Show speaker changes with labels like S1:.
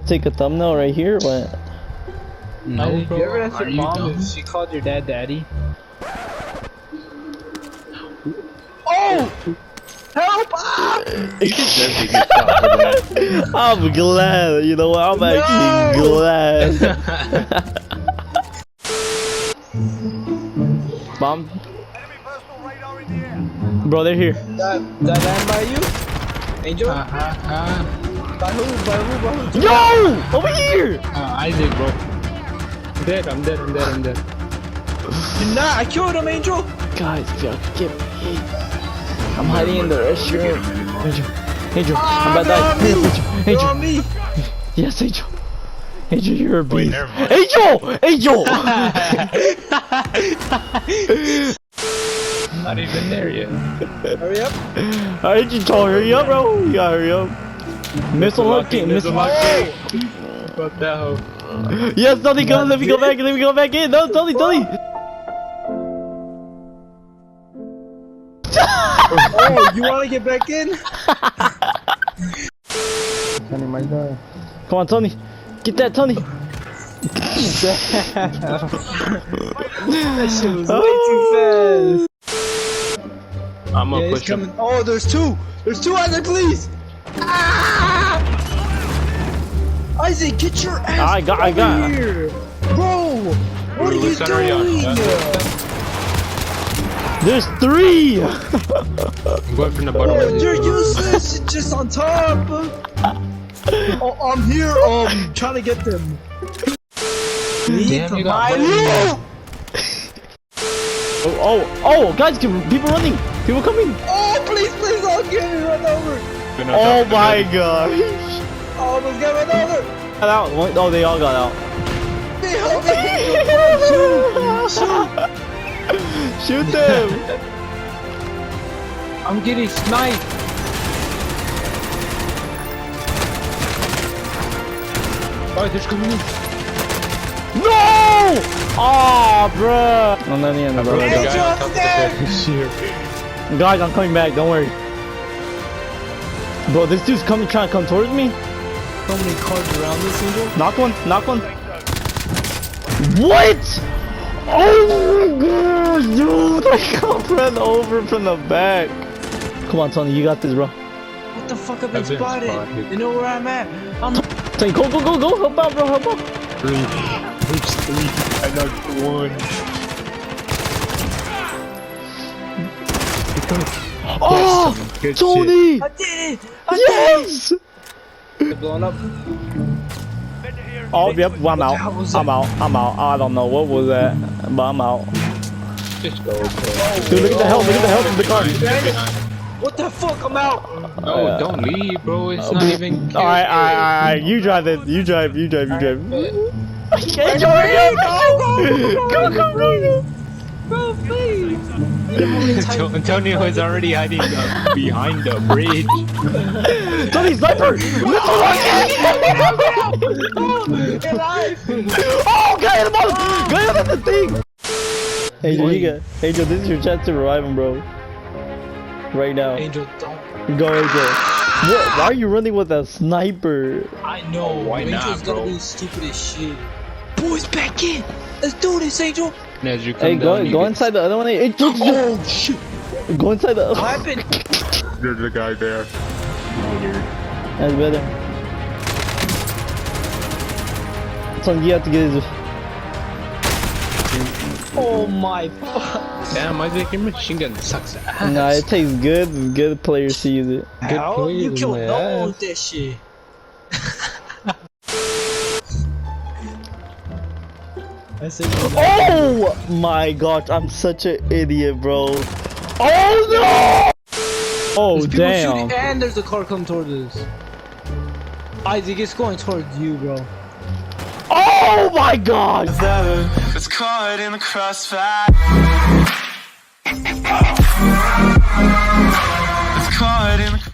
S1: take a thumbnail right here, but
S2: No, bro.
S3: You ever ask your
S2: Are you
S3: mom
S2: dumb?
S3: if she called your dad daddy? Oh! Help! Ah!
S1: I'm glad. You know what? I'm actually glad. Bomb. Bro, they're here.
S3: That land by you? Angel? By who? By who? By who?
S1: Yo! Over here!
S2: Isaac, bro. I'm dead.
S3: You're not! I killed him, Angel!
S1: Guys, if y'all could get me. I'm hiding in the restroom. Angel, I'm about to die.
S3: You're on me!
S1: Yes, Angel. Angel, you're a beast.
S2: never mind.
S1: Angel!
S2: I'm not even there yet.
S3: Hurry up!
S1: Alright, Angel, hurry up, bro. You gotta hurry up. Missile locking, missile locking.
S2: What the hell?
S1: Yes, Tony, go. Let me go back in. No, Tony.
S3: Oh, you wanna get back in?
S1: Come on, Tony. Get that, Tony.
S3: That shit was way too fast.
S2: I'm gonna
S3: Yeah, he's
S2: push him.
S3: coming. Oh, there's two! There's two, Isaac, please! Ah! Isaac, get your ass
S1: I got.
S3: here! Bro! What are you
S2: Which side are you on?
S3: doing?
S1: There's 3.
S2: I'm going from the bottom.
S3: Oh, you're useless! You're just on top! Oh, I'm here, trying to get them.
S2: Damn, you got
S3: My
S2: money.
S3: loot!
S1: Oh, guys, people running. People coming.
S3: Oh, please, I'll get it run over!
S1: Oh my gosh.
S3: Oh, let's get run over!
S1: Got out. Oh, they all got out.
S3: They help me! Shoot!
S1: Shoot them.
S2: I'm getting sniped. Oh, there's coming in.
S1: No! Oh, bruh. I'm not in, bro.
S2: The guy on top of the
S3: Angel,
S2: bed is here.
S1: Guys, I'm coming back. Don't worry. Bro, this dude's trying to come towards me.
S3: How many cards around this, Angel?
S1: Knock one. What? Oh my gosh, dude! I got run over from the back. Come on, Tony, you got this, bro.
S3: What the fuck? I've been
S2: I've been
S3: spotted.
S2: spotted.
S3: You know where I'm at? I'm
S1: Tony, go! Help out, bro! Help out!
S2: 3. There's 3. I knocked 1.
S1: Oh,
S2: Good
S1: Tony!
S3: I did it!
S1: Yes!
S3: They're blowing up.
S1: Oh, yep. Well, I'm
S3: What the
S1: out.
S3: hell was
S1: I'm out. I don't know what was that, but I'm out.
S2: Just go, bro.
S1: Dude, look at the health. From the car.
S3: What the fuck? I'm out!
S2: No, don't leave, bro. It's not even.
S1: All right. You drive this. You drive. I can't go. Go.
S3: Bro, please!
S2: Antonio is already hiding behind the bridge.
S1: Tony, sniper!
S3: Get alive!
S1: Oh, guy at the thing! Angel, Angel, this is your chance to revive him, bro. Right now.
S3: Angel, don't.
S1: Go, Angel. Why are you running with a sniper?
S3: I know.
S2: Why not,
S3: Angel's
S2: bro?
S3: gonna be stupid as shit. Boys, back in! Let's do this, Angel!
S2: And as you come
S1: Hey,
S2: down, you
S1: go
S2: get-
S1: inside the other one. Hey,
S3: Oh, shit!
S1: go inside the other
S3: What
S1: one.
S3: happened?
S2: There's a guy there.
S1: That's better. Son, you have to get his.
S3: Oh my fuck.
S2: Damn, Isaac, your machine gun sucks ass.
S1: Nah, it tastes good. Good players to use it.
S3: How?
S2: players,
S3: You killed
S2: man.
S3: no one with that shit. I said,
S1: Oh my gosh, I'm such an idiot, bro. Oh no! Oh
S3: there's people shooting
S1: damn.
S3: and there's a car coming towards us. Isaac, it's going towards you, bro.
S1: Oh my god!
S4: It's caught in the crossfire.